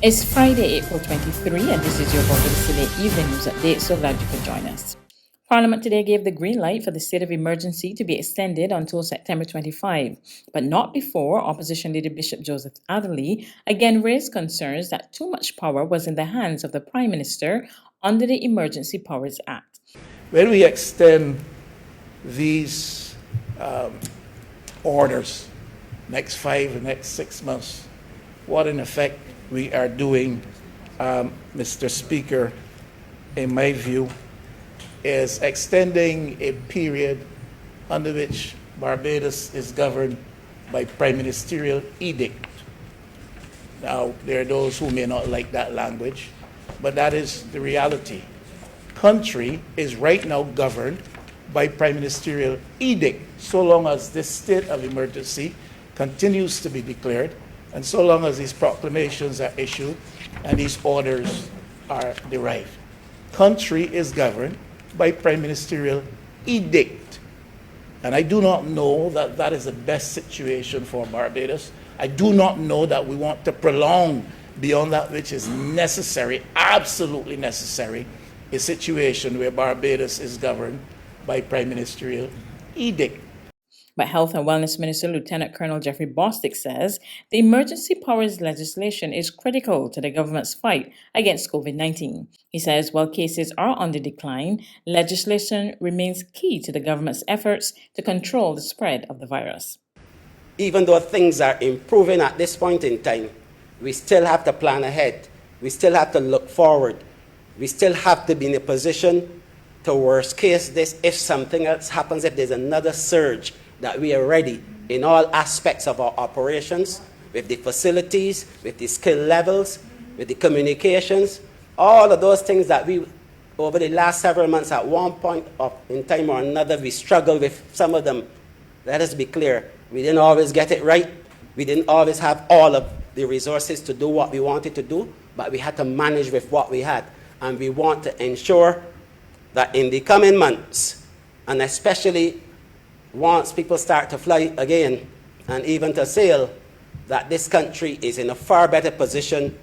It's Friday, April 23, and this is your Barbados Today Evening News Update. So glad you could join us. Parliament today gave the green light for the state of emergency to be extended until September 25, but not before Opposition Leader Bishop Joseph Adderley again raised concerns that too much power was in the hands of the Prime Minister under the Emergency Powers Act. When we extend these orders, next 5 and next 6 months, what in effect we are doing, Mr. Speaker, in my view, is extending a period under which Barbados is governed by prime ministerial edict. Now, there are those who may not like that language, but that is the reality. Country is right now governed by prime ministerial edict, so long as this state of emergency continues to be declared, and so long as these proclamations are issued and these orders are derived. Country is governed by prime ministerial edict. And I do not know that that is the best situation for Barbados. I do not know that we want to prolong beyond that which is necessary, absolutely necessary, a situation where Barbados is governed by prime ministerial edict. But Health and Wellness Minister Lieutenant Colonel Jeffrey Bostic says the emergency powers legislation is critical to the government's fight against COVID-19. He says while cases are on the decline, legislation remains key to the government's efforts to control the spread of the virus. Even though things are improving at this point in time, we still have to plan ahead. We still have to look forward. We still have to be in a position to worst case this if something else happens, if there's another surge, that we are ready in all aspects of our operations, with the facilities, with the skill levels, with the communications, all of those things that we, over the last several months, at one point in time or another, we struggled with some of them. Let us be clear, we didn't always get it right. We didn't always have all of the resources to do what we wanted to do, but we had to manage with what we had. And we want to ensure that in the coming months, and especially once people start to fly again and even to sail, that this country is in a far better position,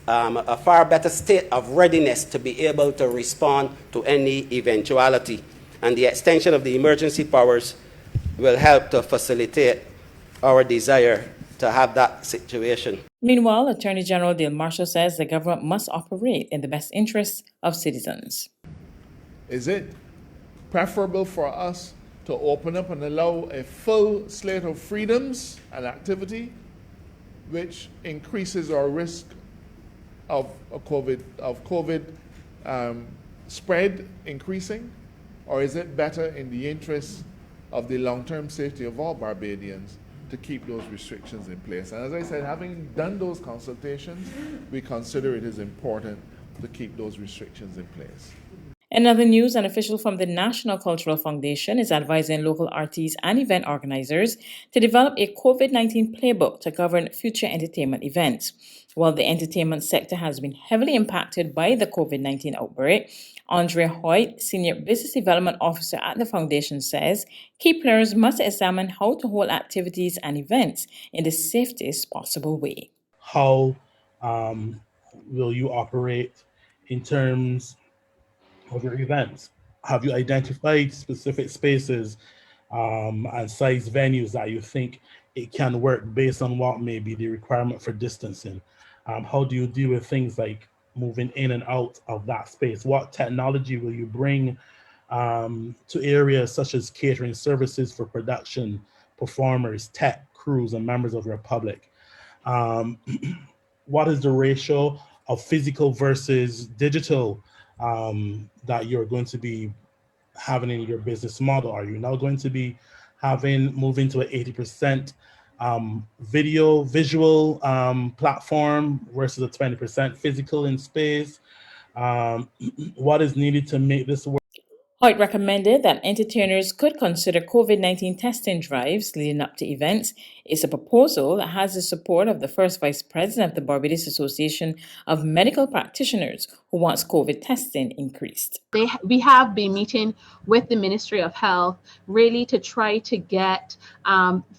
a far better state of readiness to be able to respond to any eventuality. And the extension of the emergency powers will help to facilitate our desire to have that situation. Meanwhile, Attorney General Dale Marshall says the government must operate in the best interests of citizens. Is it preferable for us to open up and allow a full slate of freedoms and activity, which increases our risk of COVID spread increasing? Or is it better in the interest of the long-term safety of all Barbadians to keep those restrictions in place? And as I said, having done those consultations, we consider it is important to keep those restrictions in place. In other news, an official from the National Cultural Foundation is advising local artists and event organizers to develop a COVID-19 playbook to govern future entertainment events. While the entertainment sector has been heavily impacted by the COVID-19 outbreak, Andre Hoyt, Senior Business Development Officer at the Foundation, says key players must examine how to hold activities and events in the safest possible way. How will you operate in terms of your events? Have you identified specific spaces and size venues that you think it can work based on what may be the requirement for distancing? How do you deal with things like moving in and out of that space? What technology will you bring to areas such as catering services for production, performers, tech, crews, and members of your public? What is the ratio of physical versus digital that you're going to be having in your business model? Are you now going to be moving to an 80% visual platform versus a 20% physical in space? What is needed to make this work? It recommended that entertainers could consider COVID-19 testing drives leading up to events. It's a proposal that has the support of the first vice president of the Barbados Association of Medical Practitioners, who wants COVID testing increased. We have been meeting with the Ministry of Health really to try to get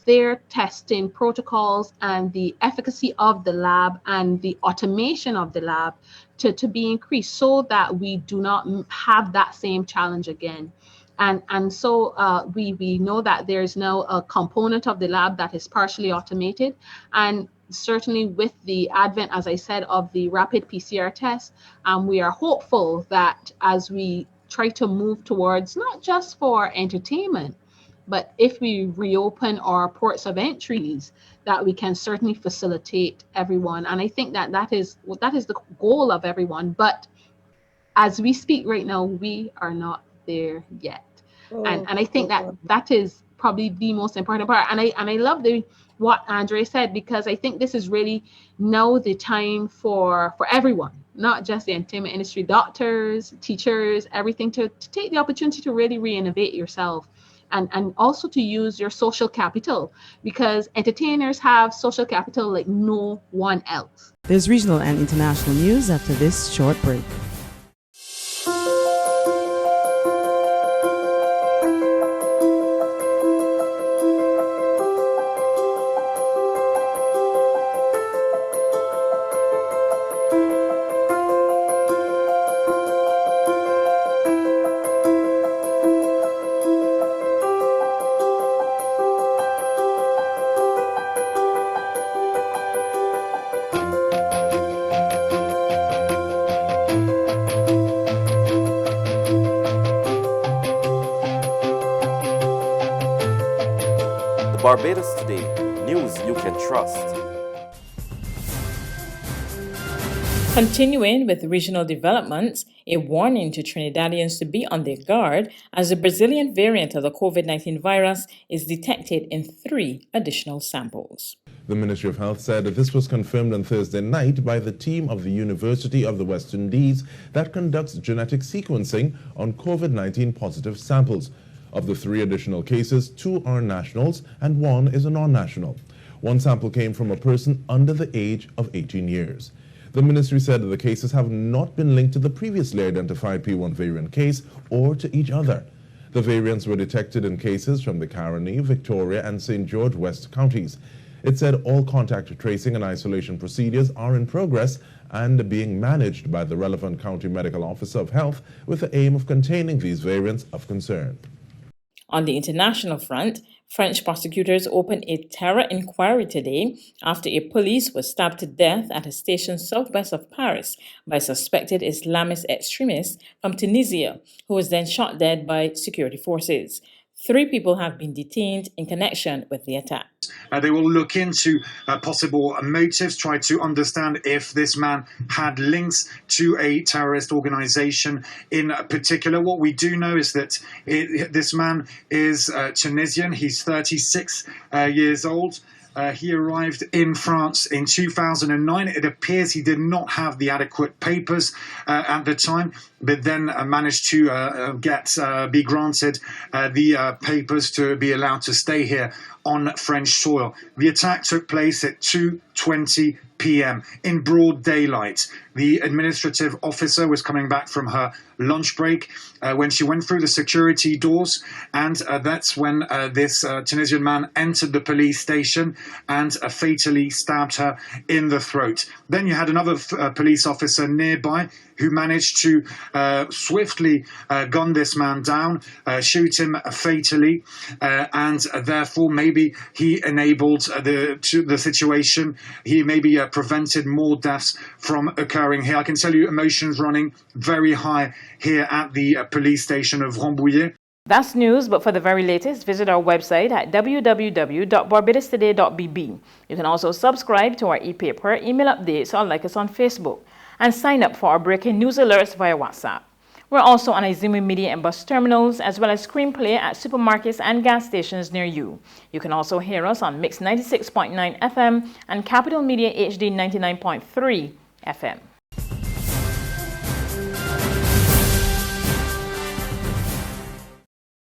their testing protocols and the efficacy of the lab and the automation of the lab to be increased so that we do not have that same challenge again. And so we know that there's now a component of the lab that is partially automated, and certainly with the advent, as I said, of the rapid PCR test, we are hopeful that as we try to move towards not just for entertainment, but if we reopen our ports of entries, that we can certainly facilitate everyone. And I think that is the goal of everyone. But as we speak right now, we are not there yet. And I think that is probably the most important part. And I love what Andre said, because I think this is really now the time for everyone, not just the entertainment industry, doctors, teachers, everything, to take the opportunity to really re-innovate yourself. And also to use your social capital, because entertainers have social capital like no one else. There's regional and international news after this short break. Barbados Today, news you can trust. Continuing with regional developments, a warning to Trinidadians to be on their guard as the Brazilian variant of the COVID-19 virus is detected in 3 additional samples. The Ministry of Health said this was confirmed on Thursday night by the team of the University of the West Indies that conducts genetic sequencing on COVID-19 positive samples. Of the 3 additional cases, 2 are nationals and 1 is a non-national. 1 sample came from a person under the age of 18 years. The ministry said that the cases have not been linked to the previously identified P1 variant case or to each other. The variants were detected in cases from the Caroni, Victoria and St. George West counties. It said all contact tracing and isolation procedures are in progress and being managed by the relevant county medical officer of health with the aim of containing these variants of concern. On the international front, French prosecutors opened a terror inquiry today after a police was stabbed to death at a station southwest of Paris by a suspected Islamist extremist from Tunisia, who was then shot dead by security forces. 3 people have been detained in connection with the attack. They will look into possible motives, try to understand if this man had links to a terrorist organization in particular. What we do know is that this man is Tunisian. He's 36 years old. He arrived in France in 2009. It appears he did not have the adequate papers at the time, but then managed to be granted the papers to be allowed to stay here on French soil. The attack took place at 2:20 p.m. in broad daylight. The administrative officer was coming back from her lunch break when she went through the security doors, and that's when this Tunisian man entered the police station and fatally stabbed her in the throat. Then you had another police officer nearby who managed to swiftly gun this man down, shoot him fatally, and therefore maybe he enabled the situation. He maybe prevented more deaths from occurring here. I can tell you emotions running very high here at the police station of Rambouillet. That's news, but for the very latest, visit our website at www.barbadostoday.bb. You can also subscribe to our e-paper, email updates, or like us on Facebook, and sign up for our breaking news alerts via WhatsApp. We're also on Izumi Media and bus terminals, as well as screenplay at supermarkets and gas stations near you. You can also hear us on Mix 96.9 FM and Capital Media HD 99.3 FM.